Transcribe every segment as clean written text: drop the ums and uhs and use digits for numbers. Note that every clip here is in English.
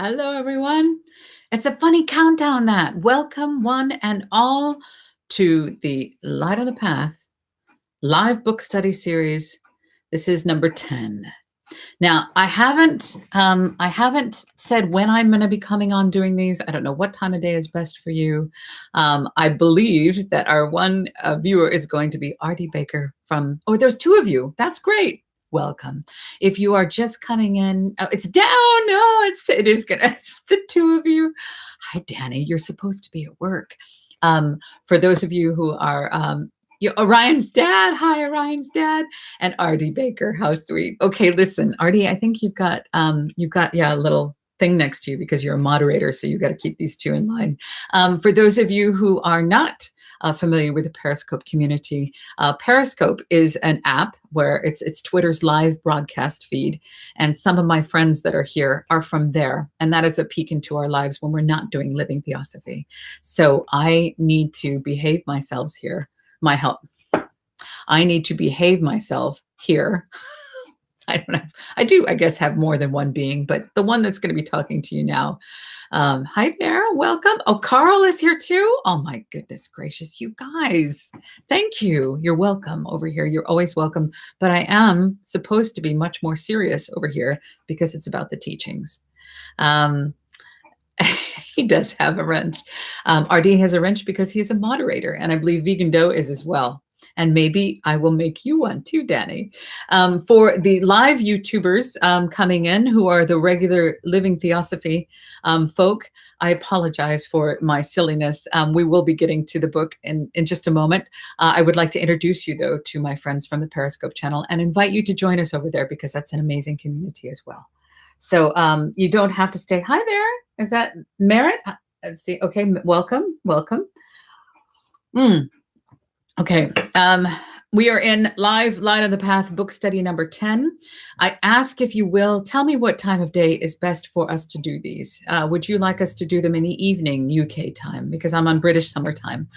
Hello, everyone. It's a funny countdown that. Welcome, one and all, to the Light on the Path live book study series. This is number 10. Now, I haven't said when I'm going to be coming on doing these. I don't know what time of day is best for you. I believe that our one viewer is going to be Artie Baker from. Oh, there's two of you. That's great. Welcome. If you are just coming in, oh, it's down. No, it is gonna. It's the two of you. Hi, Danny. You're supposed to be at work. For those of you who are Orion's dad. Hi, Orion's dad. And Artie Baker. How sweet. Okay, listen, Artie, I think you've got a little thing next to you because you're a moderator, so you've got to keep these two in line. For those of you who are not familiar with the Periscope community, Periscope is an app where it's Twitter's live broadcast feed, and some of my friends that are here are from there, and that is a peek into our lives when we're not doing Living Theosophy. So I need to behave myself here. I need to behave myself here. I guess, have more than one being, but the one that's going to be talking to you now. Hi there, welcome. Oh, Carl is here too. Oh my goodness gracious, you guys. Thank you. You're welcome over here. You're always welcome. But I am supposed to be much more serious over here because it's about the teachings. He does have a wrench. RD has a wrench because he's a moderator, and I believe Vegan Dough is as well. And maybe I will make you one too, Danny. For the live YouTubers coming in who are the regular Living Theosophy folk, I apologize for my silliness. We will be getting to the book in just a moment. I would like to introduce you, though, to my friends from the Periscope channel and invite you to join us over there because that's an amazing community as well. So you don't have to stay. Hi there. Is that Merritt? Let's see. Okay. Welcome. Okay. We are in live Light on the Path book study number 10. I ask, if you will, tell me what time of day is best for us to do these. Would you like us to do them in the evening UK time? Because I'm on British summertime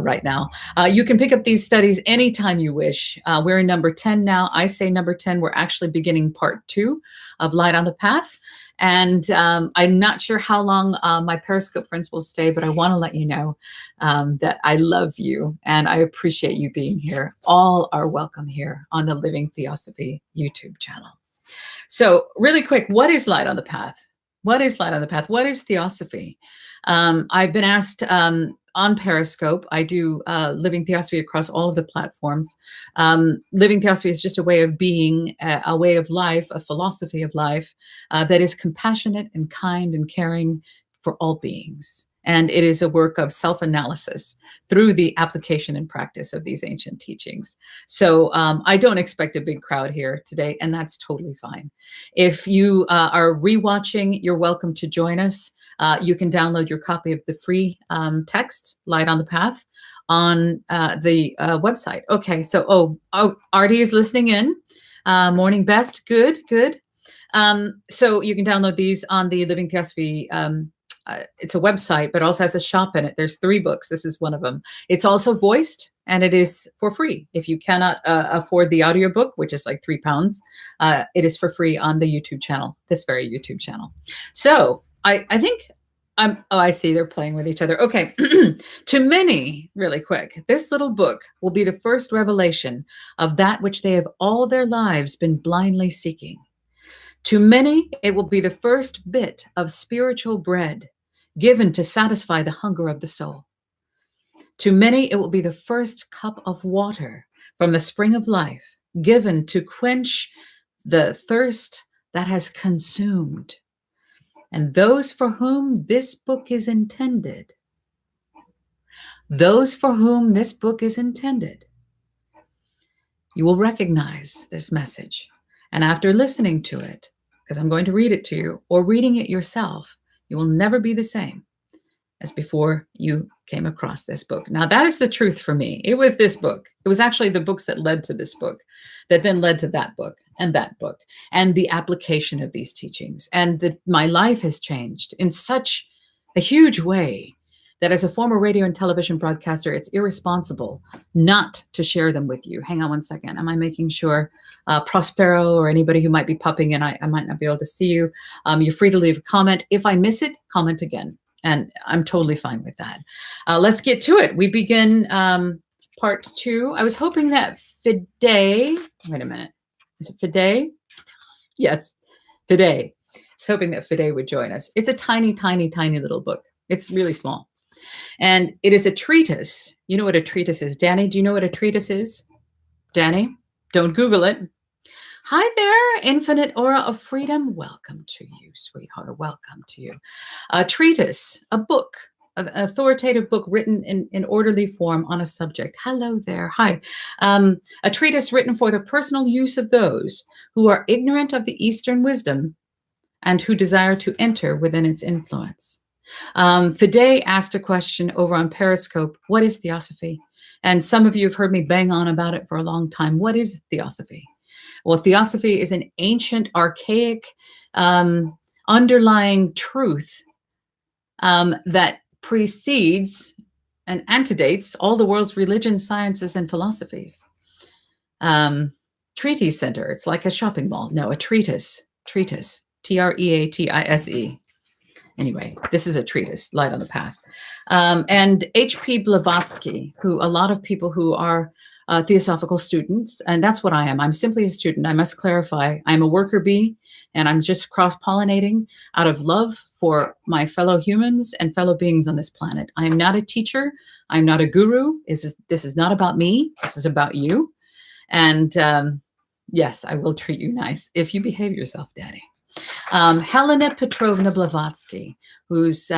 right now. You can pick up these studies anytime you wish. We're in number 10 now. I say number 10. We're actually beginning part 2 of Light on the Path. And I'm not sure how long my Periscope friends will stay, but I want to let you know that I love you and I appreciate you being here. All are welcome here on the Living Theosophy YouTube channel. So really quick, what is Light on the Path? What is Light on the Path? What is Theosophy? I've been asked on Periscope. I do Living Theosophy across all of the platforms. Living Theosophy is just a way of being, a way of life, a philosophy of life that is compassionate and kind and caring for all beings. And it is a work of self-analysis through the application and practice of these ancient teachings. So I don't expect a big crowd here today, and that's totally fine. If you are rewatching, you're welcome to join us. You can download your copy of the free text, Light on the Path, on the website. Okay, so, Artie is listening in. Morning best, good. So you can download these on the Living Theosophy. It's a website, but also has a shop in it. There's 3 books. This is one of them. It's also voiced, and it is for free. If you cannot afford the audiobook, which is like £3, it is for free on the YouTube channel, this very YouTube channel. So I think I see they're playing with each other. Okay. To many, really quick, this little book will be the first revelation of that which they have all their lives been blindly seeking. To many, it will be the first bit of spiritual bread given to satisfy the hunger of the soul. To many, it will be the first cup of water from the spring of life given to quench the thirst that has consumed. And those for whom this book is intended, you will recognize this message. And after listening to it, because I'm going to read it to you, or reading it yourself, you will never be the same as before you came across this book. Now, that is the truth for me. It was this book. It was actually the books that led to this book, that then led to that book, and the application of these teachings. And my life has changed in such a huge way that as a former radio and television broadcaster, it's irresponsible not to share them with you. Hang on one second. Am I making sure Prospero or anybody who might be popping in, I might not be able to see you. You're free to leave a comment. If I miss it, comment again. And I'm totally fine with that. Let's get to it. We begin part 2. I was hoping that Fide, wait a minute. Is it Fide? Yes, Fide. I was hoping that Fide would join us. It's a tiny, tiny, tiny little book. It's really small. And it is a treatise. You know what a treatise is. Danny, do you know what a treatise is? Danny, don't Google it. Hi there, Infinite Aura of Freedom. Welcome to you, sweetheart. Welcome to you. A treatise, a book, an authoritative book written in orderly form on a subject. Hello there. Hi. A treatise written for the personal use of those who are ignorant of the Eastern wisdom and who desire to enter within its influence. Fide asked a question over on Periscope. What is Theosophy? And some of you have heard me bang on about it for a long time. What is Theosophy? Well, Theosophy is an ancient, archaic, underlying truth that precedes and antedates all the world's religions, sciences, and philosophies. Treatise center. It's like a shopping mall. No, a treatise. Treatise. Treatise. Anyway, this is a treatise, Light on the Path. And H.P. Blavatsky, who a lot of people who are Theosophical students, and that's what I am. I'm simply a student. I must clarify. I'm a worker bee, and I'm just cross-pollinating out of love for my fellow humans and fellow beings on this planet. I am not a teacher. I'm not a guru. This is not about me. This is about you. And yes, I will treat you nice if you behave yourself, Daddy. Helena Petrovna Blavatsky, who's,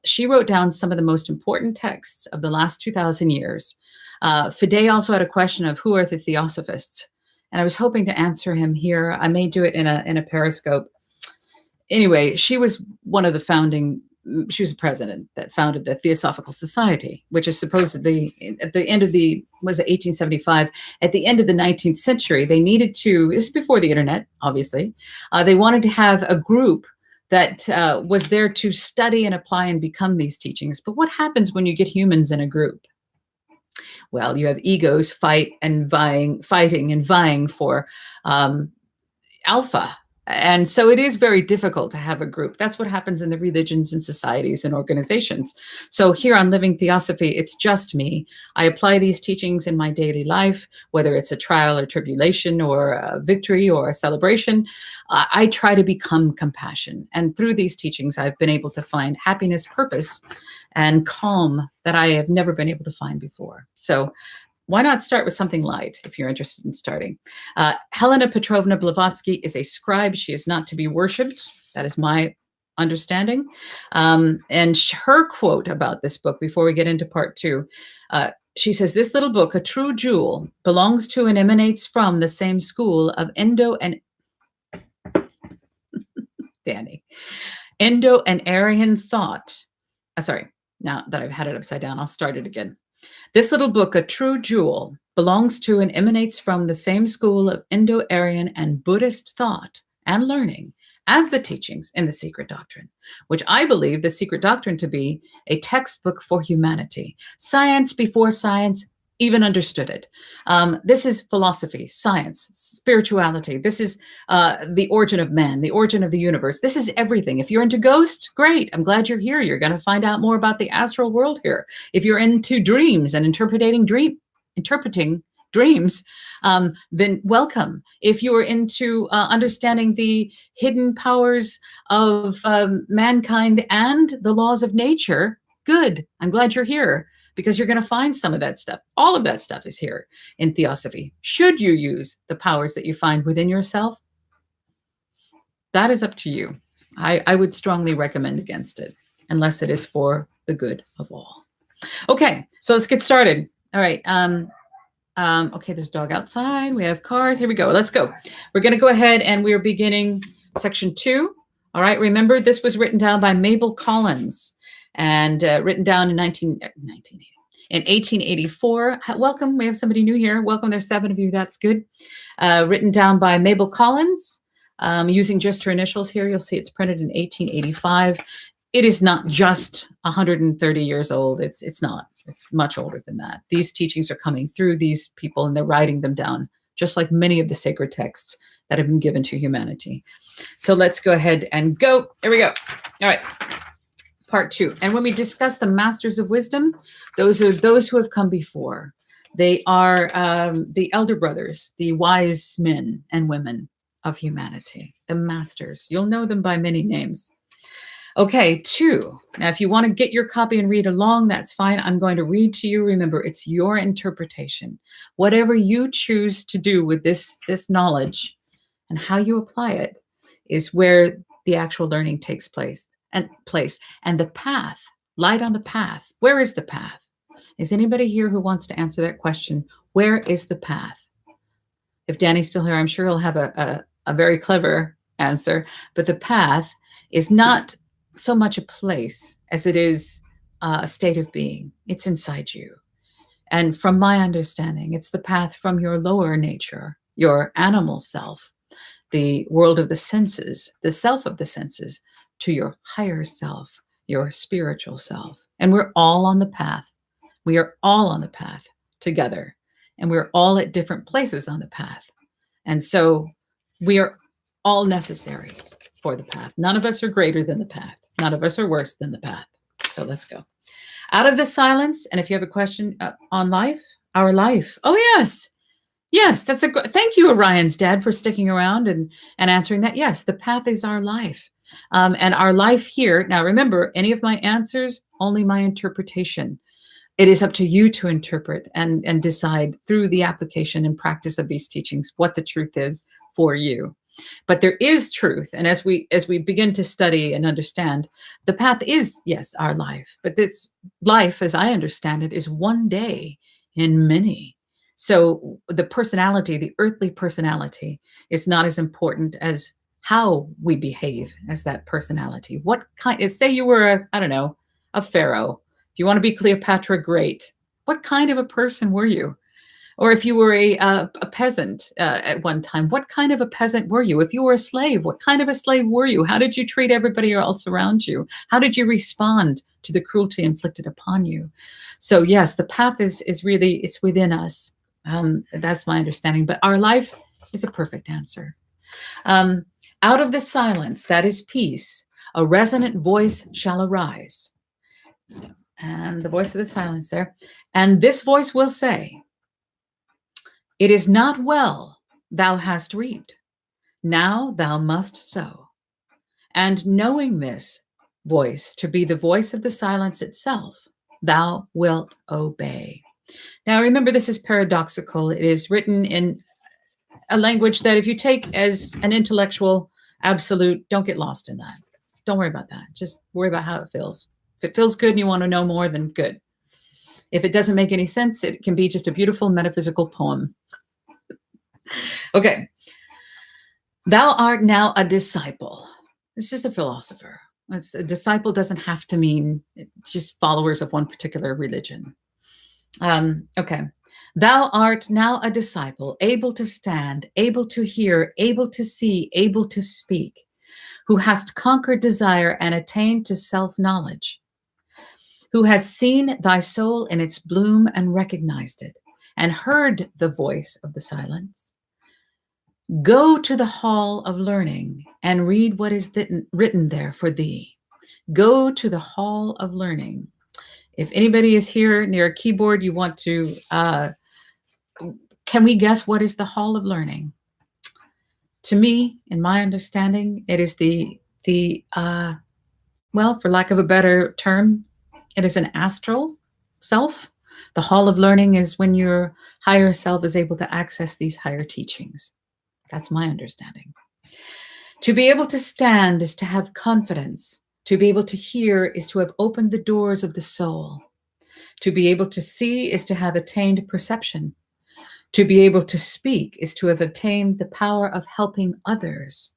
she wrote down some of the most important texts of the last 2,000 years. Fide also had a question of who are the Theosophists, and I was hoping to answer him here. I may do it in a Periscope. Anyway, she was one of the she was the president that founded the Theosophical Society, which is supposedly at the end of 1875, at the end of the 19th century, they needed to, this is before the internet, obviously, they wanted to have a group that was there to study and apply and become these teachings. But what happens when you get humans in a group? Well, you have egos fighting and vying for alpha. And so it is very difficult to have a group. That's what happens in the religions and societies and organizations. So here on Living Theosophy, it's just me. I apply these teachings in my daily life, whether it's a trial or tribulation or a victory or a celebration. I try to become compassion. And through these teachings, I've been able to find happiness, purpose, and calm that I have never been able to find before. So why not start with something light if you're interested in starting? Helena Petrovna Blavatsky is a scribe. She is not to be worshipped. That is my understanding. And her quote about this book, before we get into part 2, she says, this little book, a true jewel, belongs to and emanates from the same school of Indo and Aryan thought. Now that I've had it upside down, I'll start it again. This little book, a true jewel, belongs to and emanates from the same school of Indo-Aryan and Buddhist thought and learning as the teachings in the Secret Doctrine, which I believe the Secret Doctrine to be a textbook for humanity. Science before science even understood it. This is philosophy, science, spirituality. This is the origin of man, the origin of the universe. This is everything. If you're into ghosts, great. I'm glad you're here. You're going to find out more about the astral world here. If you're into dreams and interpreting dreams, then welcome. If you're into understanding the hidden powers of mankind and the laws of nature, good. I'm glad you're here, because you're going to find some of that stuff. All of that stuff is here in Theosophy. Should you use the powers that you find within yourself? That is up to you. I would strongly recommend against it, unless it is for the good of all. Okay, so let's get started. All right. Okay, there's a dog outside. We have cars. Here we go. Let's go. We're going to go ahead and we're beginning section 2. All right. Remember, this was written down by Mabel Collins and written down in 1884. Welcome. We have somebody new here. Welcome. There's 7 of you. That's good. Written down by Mabel Collins using just her initials here. You'll see it's printed in 1885. it is not just 130 years old. It's not. It's much older than that. These teachings are coming through these people and they're writing them down, just like many of the sacred texts that have been given to humanity. So let's go ahead and go. Here we go. All right. Part 2. And when we discuss the masters of wisdom, those are those who have come before. They are the elder brothers, the wise men and women of humanity, the masters. You'll know them by many names. Okay, 2. Now, if you want to get your copy and read along, that's fine. I'm going to read to you. Remember, it's your interpretation. Whatever you choose to do with this knowledge and how you apply it is where the actual learning takes place. And the path, light on the path. Where is the path? Is anybody here who wants to answer that question? Where is the path? If Danny's still here, I'm sure he'll have a very clever answer. But the path is not so much a place as it is a state of being. It's inside you. And from my understanding, it's the path from your lower nature, your animal self, the world of the senses, the self of the senses, to your higher self, your spiritual self. And we're all on the path. We are all on the path together. And we're all at different places on the path. And so we are all necessary for the path. None of us are greater than the path. None of us are worse than the path. So let's go. Out of the silence, and if you have a question on life, our life. Oh, yes. Yes, that's thank you, Orion's dad, for sticking around and answering that. Yes, the path is our life. And our life here. Now, remember, any of my answers, only my interpretation. It is up to you to interpret and decide through the application and practice of these teachings what the truth is for you. But there is truth. And as we begin to study and understand, the path is, yes, our life. But this life, as I understand it, is one day in many. So the personality, the earthly personality, is not as important as how we behave as that personality. What kind, say you were a pharaoh. If you want to be Cleopatra, great. What kind of a person were you? Or if you were a peasant at one time, what kind of a peasant were you? If you were a slave, what kind of a slave were you? How did you treat everybody else around you? How did you respond to the cruelty inflicted upon you? So yes, the path is really, it's within us. That's my understanding. But our life is a perfect answer. Out of the silence, that is peace, a resonant voice shall arise. And the voice of the silence there. And this voice will say, it is not well thou hast reaped. Now thou must sow. And knowing this voice to be the voice of the silence itself, thou wilt obey. Now remember, this is paradoxical. It is written in a language that if you take as an intellectual absolute, don't get lost in that. Don't worry about that. Just worry about how it feels. If it feels good and you want to know more, then good. If it doesn't make any sense, it can be just a beautiful metaphysical poem. Okay. Thou art now a disciple. It's just a philosopher. A disciple doesn't have to mean just followers of one particular religion. Okay. Thou art now a disciple, able to stand, able to hear, able to see, able to speak, who hast conquered desire and attained to self-knowledge, who has seen thy soul in its bloom and recognized it, and heard the voice of the silence. Go to the hall of learning and read what is written there for thee. Go to the hall of learning. If anybody is here near a keyboard, you want to, can we guess what is the hall of learning? To me, in my understanding, it is well, for lack of a better term, it is an astral self. The hall of learning is when your higher self is able to access these higher teachings. That's my understanding. To be able to stand is to have confidence. To be able to hear is to have opened the doors of the soul. To be able to see is to have attained perception. To be able to speak is to have attained the power of helping others.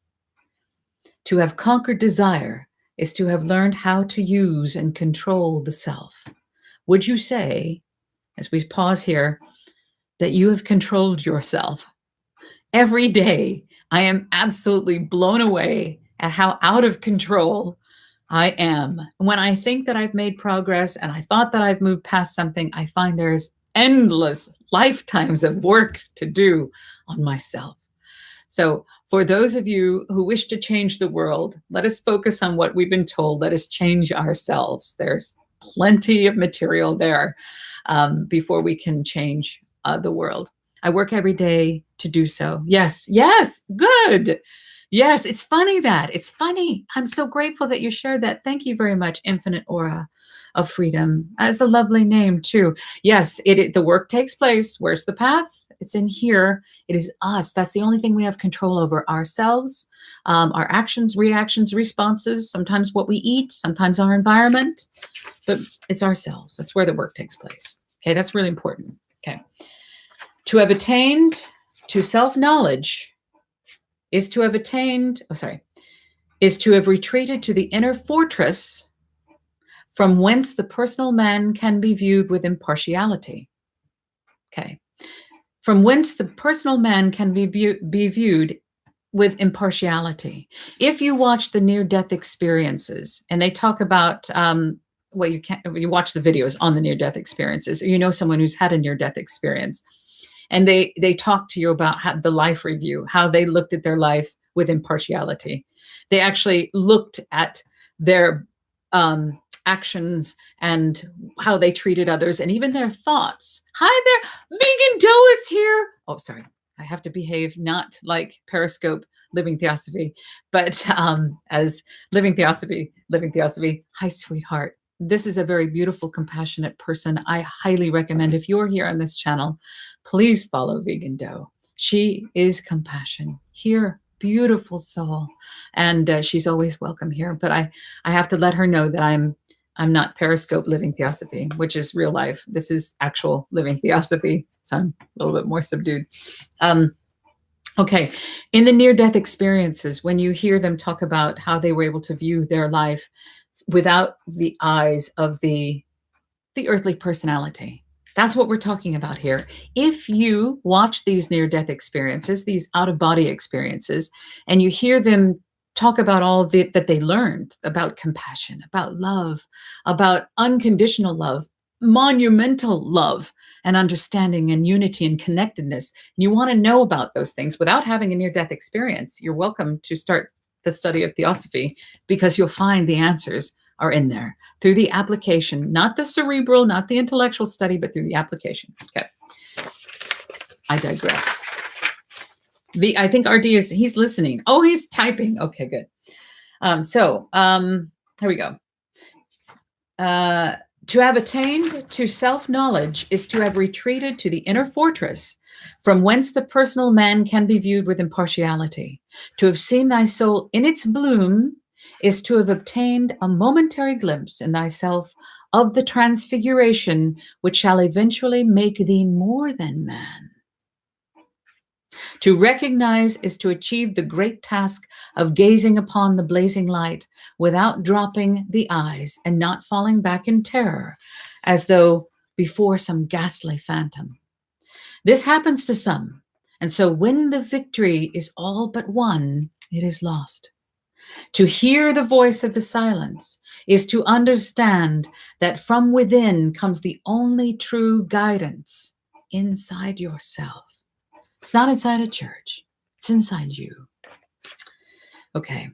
To have conquered desire is to have learned how to use and control the self. Would you say, as we pause here, that you have controlled yourself? Every day, I am absolutely blown away at how out of control I am. When I think that I've made progress and I thought that I've moved past something, I find there's endless lifetimes of work to do on myself. So for those of you who wish to change the world, let us focus on what we've been told. Let us change ourselves. There's plenty of material there before we can change the world. I work every day to do so. Yes, yes, good. Yes, it's funny that. It's funny. I'm so grateful that you shared that. Thank you very much, Infinite Aura of Freedom. That's a lovely name, too. Yes, the work takes place. Where's the path? It's in here. It is us. That's the only thing we have control over, ourselves, our actions, reactions, responses, sometimes what we eat, sometimes our environment, but it's ourselves. That's where the work takes place. Okay, that's really important. Okay. To have attained to self-knowledge is to have retreated to the inner fortress from whence the personal man can be viewed with impartiality. Okay. From whence the personal man can be viewed with impartiality. If you watch the near-death experiences, and they talk about, you watch the videos on the near-death experiences, or you know someone who's had a near-death experience, and they talk to you about the life review, how they looked at their life with impartiality. They actually looked at their actions and how they treated others and even their thoughts. Hi there, Vegan Doe is here. Oh, sorry. I have to behave not like Periscope Living Theosophy, but as Living Theosophy. Hi, sweetheart. This is a very beautiful, compassionate person. I highly recommend, if you're here on this channel, please follow Vegan Doe. She is compassion here. Beautiful soul. And she's always welcome here. But I have to let her know that I'm not Periscope Living Theosophy, which is real life. This is actual Living Theosophy. So I'm a little bit more subdued. Okay. In the near-death experiences, when you hear them talk about how they were able to view their life without the eyes of the earthly personality, that's what we're talking about here. If you watch these near-death experiences, these out-of-body experiences, and you hear them talk about all that they learned about compassion, about love, about unconditional love, monumental love and understanding and unity and connectedness, and you want to know about those things without having a near-death experience, you're welcome to start the study of Theosophy, because you'll find the answers are in there through the application, not the cerebral, not the intellectual study, but through the application. Okay. I digressed. I think RD he's listening. Oh, he's typing. Okay, good. Here we go. To have attained to self-knowledge is to have retreated to the inner fortress from whence the personal man can be viewed with impartiality. To have seen thy soul in its bloom is to have obtained a momentary glimpse in thyself of the transfiguration which shall eventually make thee more than man. To recognize is to achieve the great task of gazing upon the blazing light without dropping the eyes and not falling back in terror as though before some ghastly phantom. This happens to some, and so when the victory is all but won, it is lost. To hear the voice of the silence is to understand that from within comes the only true guidance inside yourself. It's not inside a church. It's inside you. Okay.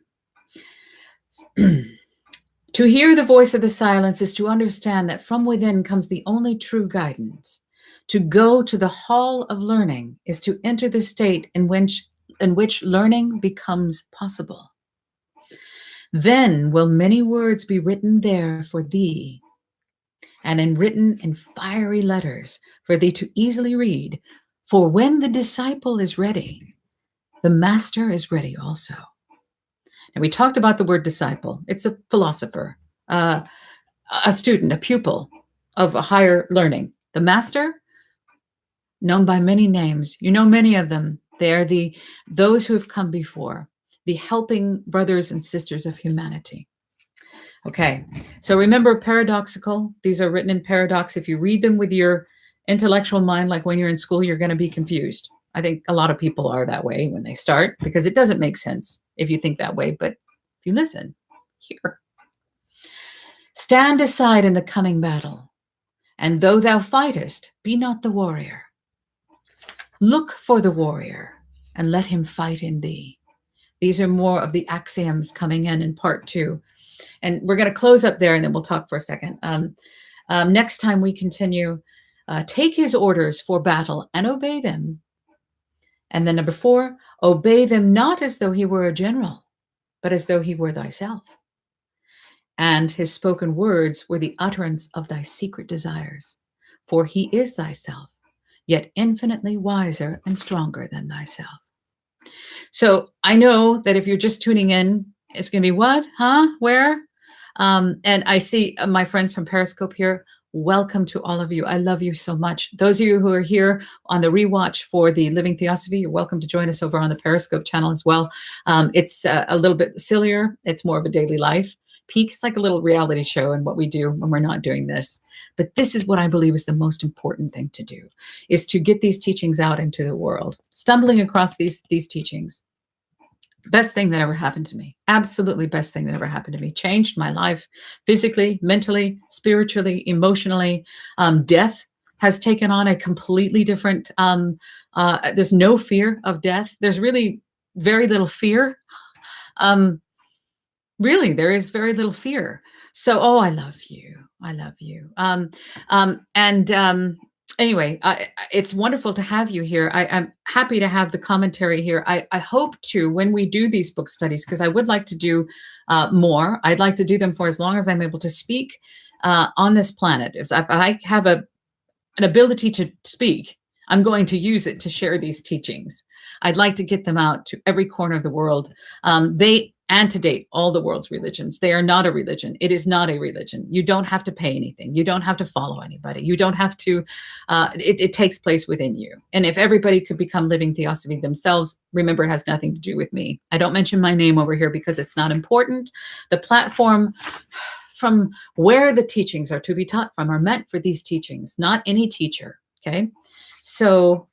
To hear the voice of the silence is to understand that from within comes the only true guidance. To go to the hall of learning is to enter the state in which learning becomes possible. Then will many words be written there for thee, and written in fiery letters for thee to easily read. For when the disciple is ready, the master is ready also. And we talked about the word disciple. It's a philosopher, a student, a pupil of a higher learning. The master, known by many names. You know many of them. They are those who have come before, the helping brothers and sisters of humanity. Okay, so remember paradoxical. These are written in paradox. If you read them with your intellectual mind, like when you're in school, you're going to be confused. I think a lot of people are that way when they start, because it doesn't make sense if you think that way. But if you listen, here. Stand aside in the coming battle, and though thou fightest, be not the warrior. Look for the warrior, and let him fight in thee. These are more of the axioms coming in part 2. And we're going to close up there, and then we'll talk for a second. Next time we continue, take his orders for battle and obey them. And then number 4, obey them not as though he were a general, but as though he were thyself. And his spoken words were the utterance of thy secret desires. For he is thyself, yet infinitely wiser and stronger than thyself. So I know that if you're just tuning in, it's going to be what? Huh? Where? And I see my friends from Periscope here. Welcome to all of you. I love you so much. Those of you who are here on the rewatch for the Living Theosophy, you're welcome to join us over on the Periscope channel as well. It's a little bit sillier. It's more of a daily life. Peaks like a little reality show and what we do when we're not doing this. But this is what I believe is the most important thing to do, is to get these teachings out into the world. Stumbling across these teachings. Best thing that ever happened to me. Absolutely best thing that ever happened to me. Changed my life physically, mentally, spiritually, emotionally. Death has taken on a completely different, there's no fear of death. There's really very little fear. Really, there is very little fear. So, oh, I love you. I love you. Anyway, it's wonderful to have you here. I'm happy to have the commentary here. I hope to, when we do these book studies, because I would like to do more. I'd like to do them for as long as I'm able to speak on this planet. If I have an ability to speak, I'm going to use it to share these teachings. I'd like to get them out to every corner of the world. They antedate all the world's religions. They are not a religion. It is not a religion. You don't have to pay anything. You don't have to follow anybody. You don't have to, it takes place within you. And if everybody could become Living Theosophy themselves, remember, it has nothing to do with me. I don't mention my name over here because it's not important. The platform from where the teachings are to be taught from are meant for these teachings, not any teacher, okay? So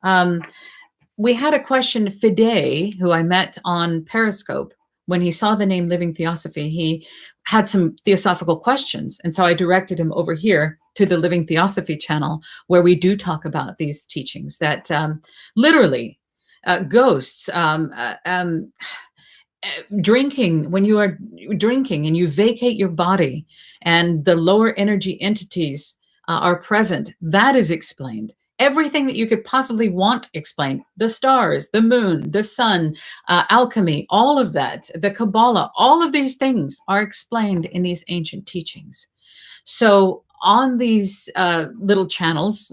we had a question, Fide, who I met on Periscope. When he saw the name Living Theosophy, he had some theosophical questions. And so I directed him over here to the Living Theosophy channel, where we do talk about these teachings that literally ghosts, drinking, when you are drinking and you vacate your body and the lower energy entities are present, that is explained. Everything that you could possibly want explained, the stars, the moon, the sun, alchemy, all of that, the Kabbalah, all of these things are explained in these ancient teachings. So on these little channels,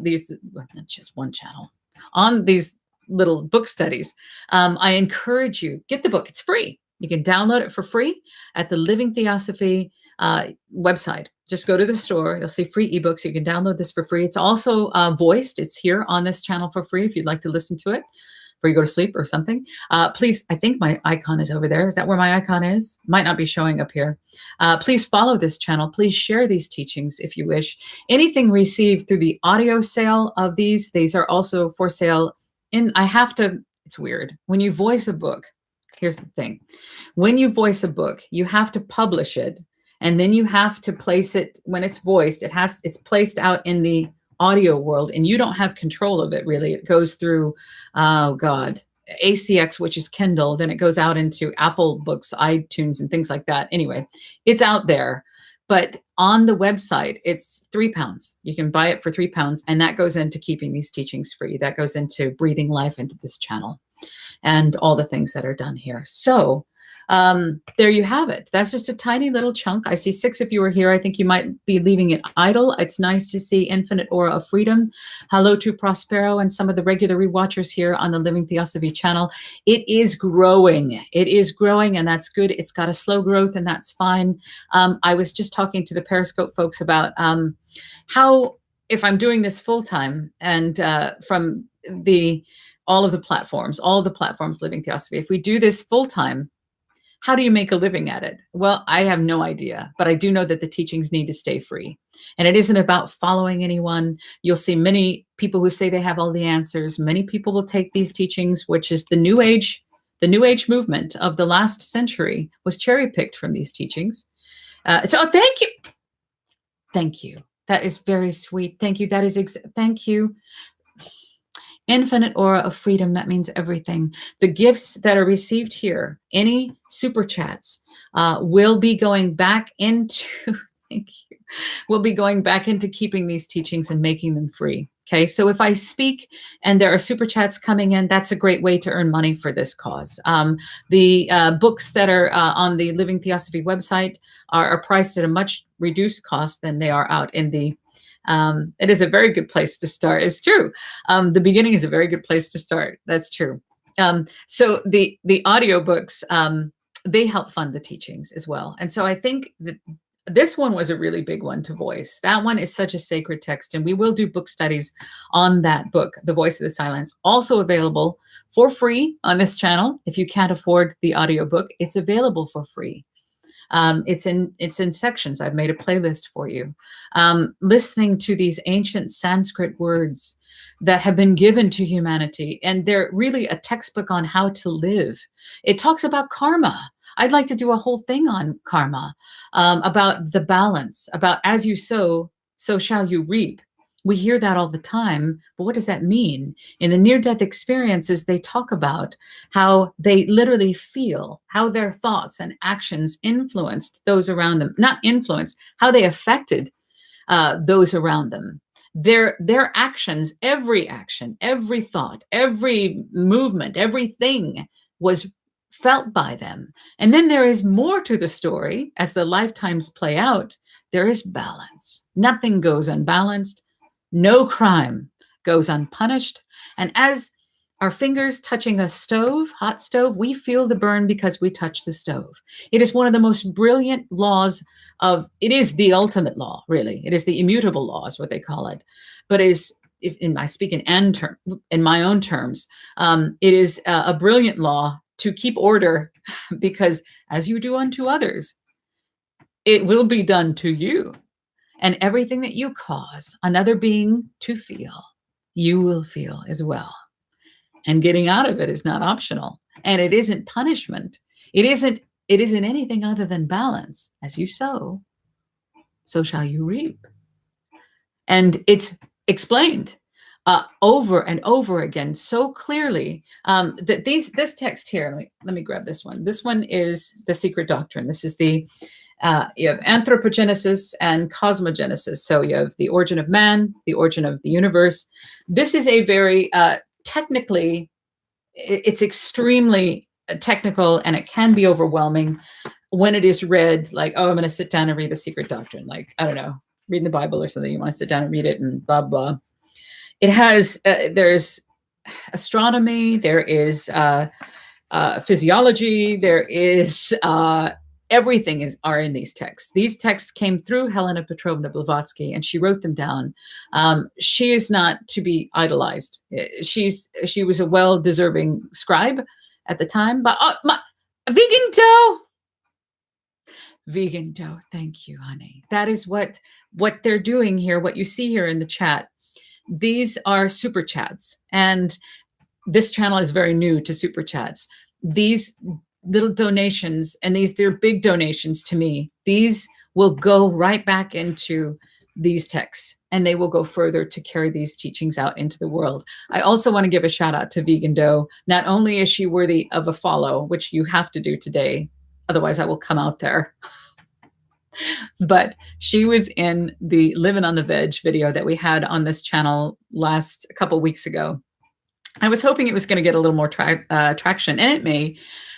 well, not just one channel, on these little book studies, I encourage you, get the book. It's free. You can download it for free at the Living Theosophy website. Just go to the store. You'll see free ebooks. You can download this for free. It's also voiced. It's here on this channel for free if you'd like to listen to it before you go to sleep or something. Please, I think my icon is over there. Is that where my icon is? Might not be showing up here. Please follow this channel. Please share these teachings if you wish. Anything received through the audio sale of these are also for sale. It's weird. When you voice a book, here's the thing. When you voice a book, you have to publish it. And then you have to place it, when it's voiced, it's placed out in the audio world, and you don't have control of it, really. It goes through, ACX, which is Kindle, then it goes out into Apple Books, iTunes, and things like that. Anyway, it's out there. But on the website, it's £3. You can buy it for £3, and that goes into keeping these teachings free. That goes into breathing life into this channel and all the things that are done here. So there you have it. That's just a tiny little chunk. I see 6 of you are here. I think you might be leaving it idle. It's nice to see Infinite Aura of Freedom. Hello to Prospero and some of the regular rewatchers here on the Living Theosophy channel. It is growing. It is growing, and that's good. It's got a slow growth, and that's fine. I was just talking to the Periscope folks about how, if I'm doing this full time and from all of the platforms, Living Theosophy, if we do this full time, how do you make a living at it? Well, I have no idea, but I do know that the teachings need to stay free. And it isn't about following anyone. You'll see many people who say they have all the answers. Many people will take these teachings, which is the New Age movement of the last century was cherry-picked from these teachings. So thank you. Thank you. That is very sweet. Thank you. That is, thank you. Infinite aura of freedom. That means everything. The gifts that are received here, any super chats, will be going back into, thank you, will be going back into keeping these teachings and making them free. Okay, so if I speak and there are super chats coming in, that's a great way to earn money for this cause. The books that are on the Living Theosophy website are priced at a much reduced cost than they are out in the it is a very good place to start. It's true. The beginning is a very good place to start. That's true. So the audiobooks, they help fund the teachings as well. And so I think that this one was a really big one to voice. That one is such a sacred text, and we will do book studies on that book, The Voice of the Silence, also available for free on this channel. If you can't afford the audiobook, it's available for free. It's in sections. I've made a playlist for you. Listening to these ancient Sanskrit words that have been given to humanity, and they're really a textbook on how to live. It talks about karma. I'd like to do a whole thing on karma, about the balance, about as you sow, so shall you reap. We hear that all the time, but what does that mean? In the near-death experiences, they talk about how they literally feel, how their thoughts and actions influenced those around them. Not influenced, how they affected those around them. Their actions, every action, every thought, every movement, everything was felt by them. And then there is more to the story. As the lifetimes play out, there is balance. Nothing goes unbalanced. No crime goes unpunished. And as our fingers touching a stove, hot stove, we feel the burn because we touch the stove. It is one of the most brilliant laws of, it is the ultimate law, really. It is the immutable law is what they call it. But I speak in my own terms, it is a brilliant law to keep order, because as you do unto others, it will be done to you. And everything that you cause another being to feel, you will feel as well. And getting out of it is not optional. And it isn't punishment. It isn't anything other than balance. As you sow, so shall you reap. And it's explained over and over again so clearly that this text here, let me grab this one. This one is the secret doctrine. This is the you have anthropogenesis and cosmogenesis. So you have the origin of man, the origin of the universe. This is a very technically, it's extremely technical, and it can be overwhelming when it is read like, oh, I'm going to sit down and read the secret doctrine. Like, I don't know, reading the Bible or something. You want to sit down and read it and blah, blah. It has, there's astronomy, there is physiology, there is everything are in these texts. These texts came through Helena Petrovna Blavatsky, and she wrote them down. She is not to be idolized. She was a well-deserving scribe at the time. But vegan dough. Thank you, honey. That is what they're doing here. What you see here in the chat. These are super chats, and this channel is very new to super chats. These little donations, and they're big donations to me. These will go right back into these texts, and they will go further to carry these teachings out into the world. I also want to give a shout out to Vegan Doe. Not only is she worthy of a follow, which you have to do today, otherwise I will come out there. But she was in the Living on the Veg video that we had on this channel a couple weeks ago. I was hoping it was going to get a little more traction, and it may,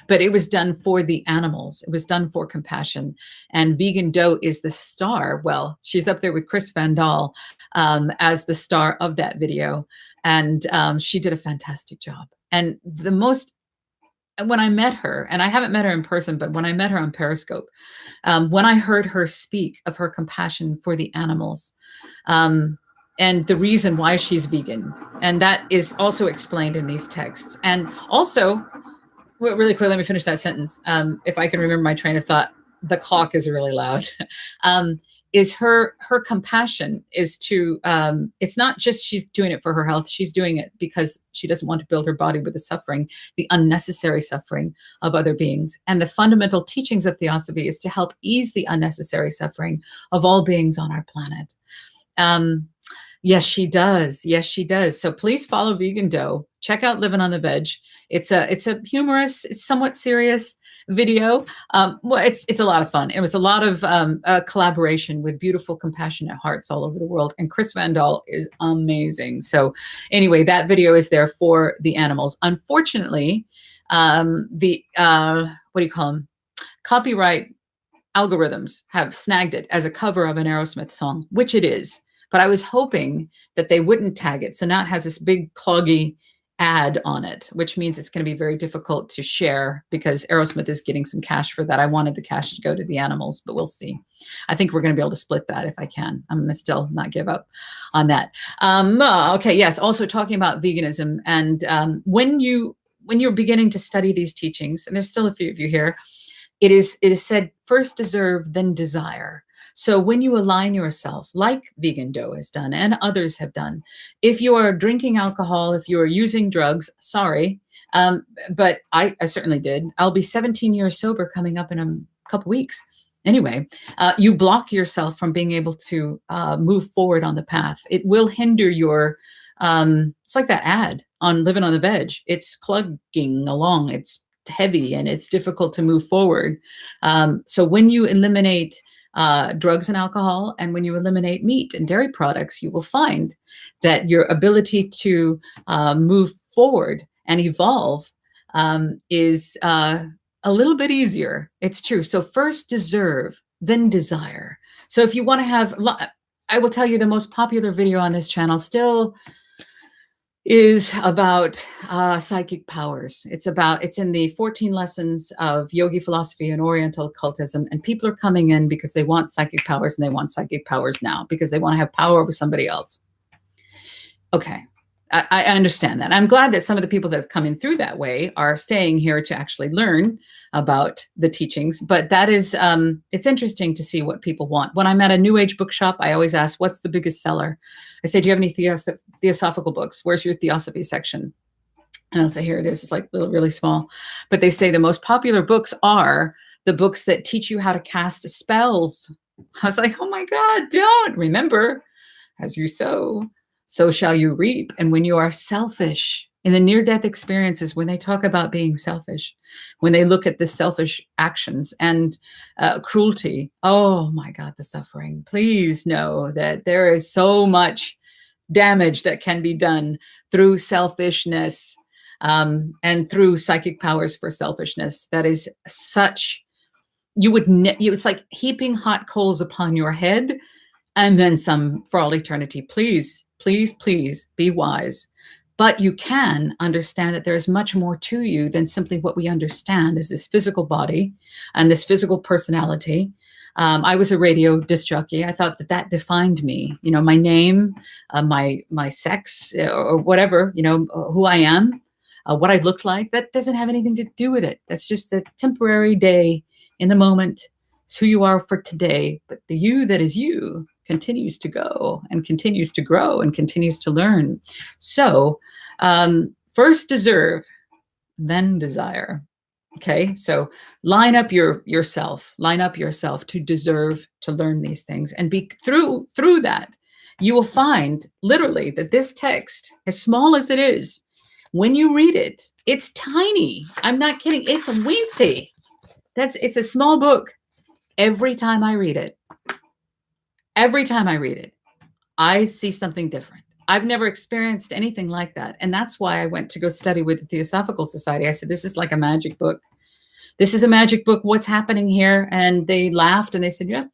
but it was done for the animals. It was done for compassion. And Vegan Doe is the star. Well, she's up there with Chris Van Dahl as the star of that video. And she did a fantastic job. And when I met her, and I haven't met her in person, but when I met her on Periscope, when I heard her speak of her compassion for the animals, and the reason why she's vegan, and that is also explained in these texts. And also, really quick, let me finish that sentence. If I can remember my train of thought, the clock is really loud. is her compassion is to, it's not just she's doing it for her health. She's doing it because she doesn't want to build her body with the suffering, the unnecessary suffering of other beings. And the fundamental teachings of Theosophy is to help ease the unnecessary suffering of all beings on our planet. Yes, she does. Yes, she does. So please follow Vegan Dough. Check out Living on the Veg. It's a humorous, it's somewhat serious video. Well, it's a lot of fun. It was a lot of collaboration with beautiful, compassionate hearts all over the world. And Chris Van Dahl is amazing. So anyway, that video is there for the animals. Unfortunately, the what do you call them? Copyright algorithms have snagged it as a cover of an Aerosmith song, which it is. But I was hoping that they wouldn't tag it. So now it has this big cloggy ad on it, which means it's going to be very difficult to share because Aerosmith is getting some cash for that. I wanted the cash to go to the animals, but we'll see. I think we're going to be able to split that if I can. I'm going to still not give up on that. Okay, yes. Also talking about veganism, and when you're beginning to study these teachings, and there's still a few of you here, it is said, first deserve, then desire. So when you align yourself, like Vegan Dough has done and others have done, if you are drinking alcohol, if you are using drugs, sorry, but I certainly did. I'll be 17 years sober coming up in a couple weeks. Anyway, you block yourself from being able to move forward on the path. It will hinder your, it's like that ad on Living on the Veg. It's clugging along. It's heavy and it's difficult to move forward. So when you eliminate drugs and alcohol, and when you eliminate meat and dairy products, you will find that your ability to move forward and evolve is a little bit easier. It's true. So first deserve, then desire. So if you want to have, I will tell you the most popular video on this channel still is about psychic powers. It's in the 14 lessons of yogi philosophy and Oriental occultism. And people are coming in because they want psychic powers, and they want psychic powers now because they want to have power over somebody else. Okay. I understand that. I'm glad that some of the people that have come in through that way are staying here to actually learn about the teachings. But that is, it's interesting to see what people want. When I'm at a New Age bookshop, I always ask, what's the biggest seller? I say, do you have any Theosophical books? Where's your Theosophy section? And I'll say, here it is. It's like really small. But they say the most popular books are the books that teach you how to cast spells. I was like, oh my God, don't. Remember, as you sow, so shall you reap. And when you are selfish, in the near-death experiences, when they talk about being selfish, when they look at the selfish actions and cruelty, oh my God, the suffering. Please know that there is so much damage that can be done through selfishness and through psychic powers for selfishness. That is such, it's like heaping hot coals upon your head and then some for all eternity. Please, please, please be wise. But you can understand that there is much more to you than simply what we understand as this physical body and this physical personality. I was a radio disc jockey. I thought that defined me, my name, my sex, or whatever, who I am, what I look like. That doesn't have anything to do with it. That's just a temporary day in the moment. It's who you are for today. But the you that is you continues to go and continues to grow and continues to learn. So first deserve, then desire. Okay, so line up yourself to deserve to learn these things, and be through that, you will find literally that this text, as small as it is, when you read it, it's tiny. I'm not kidding. It's weensy. It's a small book. Every time I read it, I see something different. I've never experienced anything like that. And that's why I went to go study with the Theosophical Society. I said, this is like a magic book. This is a magic book. What's happening here? And they laughed and they said, yeah,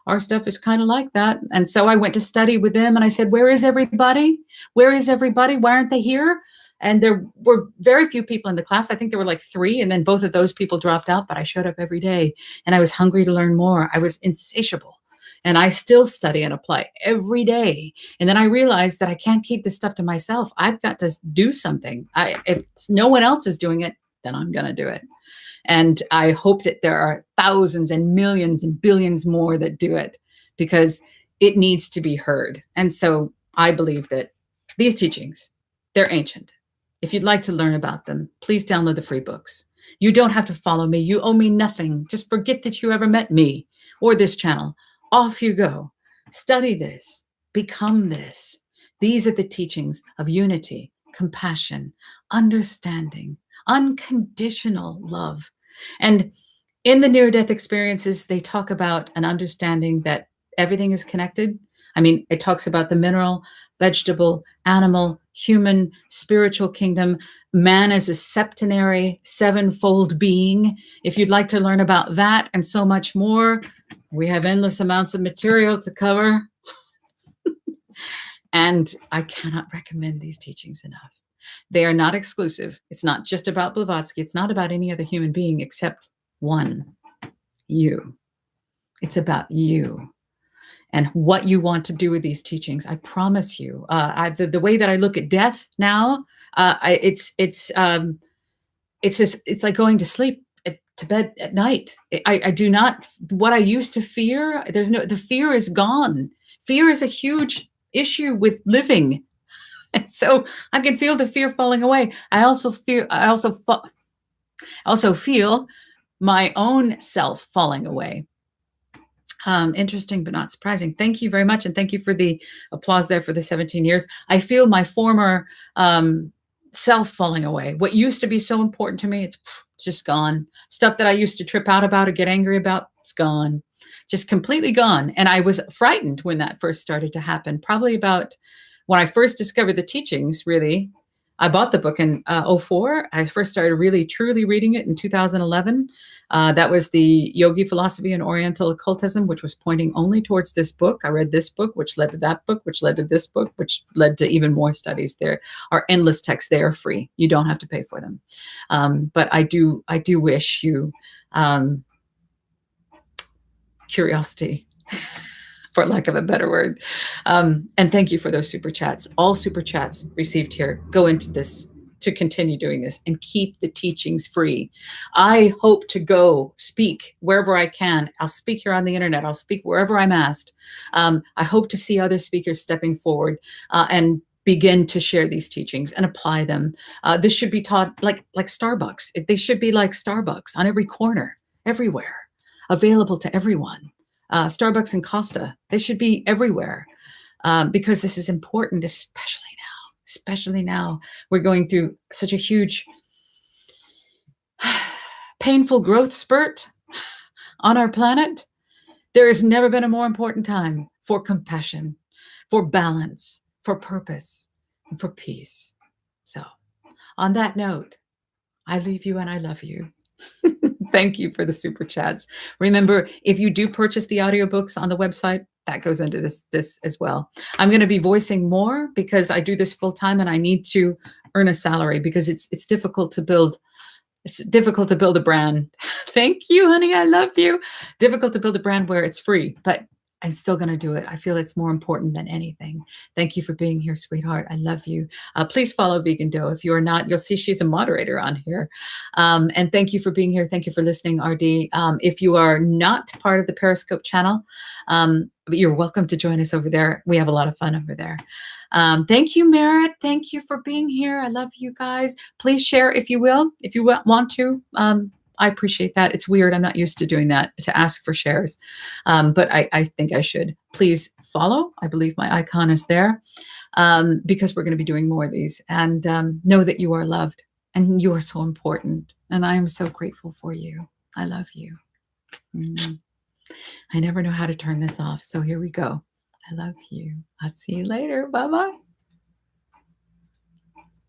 our stuff is kind of like that. And so I went to study with them and I said, where is everybody? Where is everybody? Why aren't they here? And there were very few people in the class. I think there were like 3. And then both of those people dropped out, but I showed up every day and I was hungry to learn more. I was insatiable. And I still study and apply every day. And then I realized that I can't keep this stuff to myself. I've got to do something. If no one else is doing it, then I'm going to do it. And I hope that there are thousands and millions and billions more that do it, because it needs to be heard. And so I believe that these teachings, they're ancient. If you'd like to learn about them, please download the free books. You don't have to follow me. You owe me nothing. Just forget that you ever met me or this channel. Off you go. Study this. Become this. These are the teachings of unity, compassion, understanding, unconditional love. And in the near-death experiences, they talk about an understanding that everything is connected. I mean, it talks about the mineral, vegetable, animal, human, spiritual kingdom. Man is a septenary, sevenfold being. If you'd like to learn about that and so much more, we have endless amounts of material to cover. And I cannot recommend these teachings enough. They are not exclusive. It's not just about Blavatsky. It's not about any other human being except one, you. It's about you and what you want to do with these teachings. I promise you, the way that I look at death now, it's like going to sleep to bed at night. I do not, what I used to fear, the fear is gone. Fear is a huge issue with living. And so I can feel the fear falling away. I also feel my own self falling away. Interesting, but not surprising. Thank you very much. And thank you for the applause there for the 17 years. I feel my former self falling away. What used to be so important to me, it's just gone. Stuff that I used to trip out about or get angry about, it's gone. Just completely gone. And I was frightened when that first started to happen. Probably about when I first discovered the teachings, really. I bought the book in 2004. I first started really, truly reading it in 2011. That was the Yogi Philosophy and Oriental Occultism, which was pointing only towards this book. I read this book, which led to that book, which led to this book, which led to even more studies. There are endless texts. They are free. You don't have to pay for them. But I do wish you curiosity, for lack of a better word. And thank you for those super chats. All super chats received here go into this to continue doing this and keep the teachings free. I hope to go speak wherever I can. I'll speak here on the internet. I'll speak wherever I'm asked. I hope to see other speakers stepping forward and begin to share these teachings and apply them. This should be taught like Starbucks. They should be like Starbucks on every corner, everywhere, available to everyone. Starbucks and Costa, they should be everywhere because this is important, especially now. We're going through such a huge, painful growth spurt on our planet. There has never been a more important time for compassion, for balance, for purpose, and for peace. So on that note, I leave you and I love you. Thank you for the super chats. Remember, if you do purchase the audiobooks on the website, that goes into this as well. I'm going to be voicing more because I do this full time and I need to earn a salary because it's difficult to build. It's difficult to build a brand. Thank you, honey. I love you. Difficult to build a brand where it's free, but I'm still going to do it. I feel it's more important than anything. Thank you for being here, sweetheart. I love you. Please follow Vegan Doe. If you are not, you'll see she's a moderator on here. And thank you for being here. Thank you for listening, RD. If you are not part of the Periscope channel, you're welcome to join us over there. We have a lot of fun over there. Thank you, Merritt. Thank you for being here. I love you guys. Please share if you will, if you want to. I appreciate that. It's weird. I'm not used to doing that, to ask for shares. But I think I should. Please follow. I believe my icon is there because we're going to be doing more of these. And know that you are loved and you are so important. And I am so grateful for you. I love you. I never know how to turn this off. So here we go. I love you. I'll see you later. Bye-bye.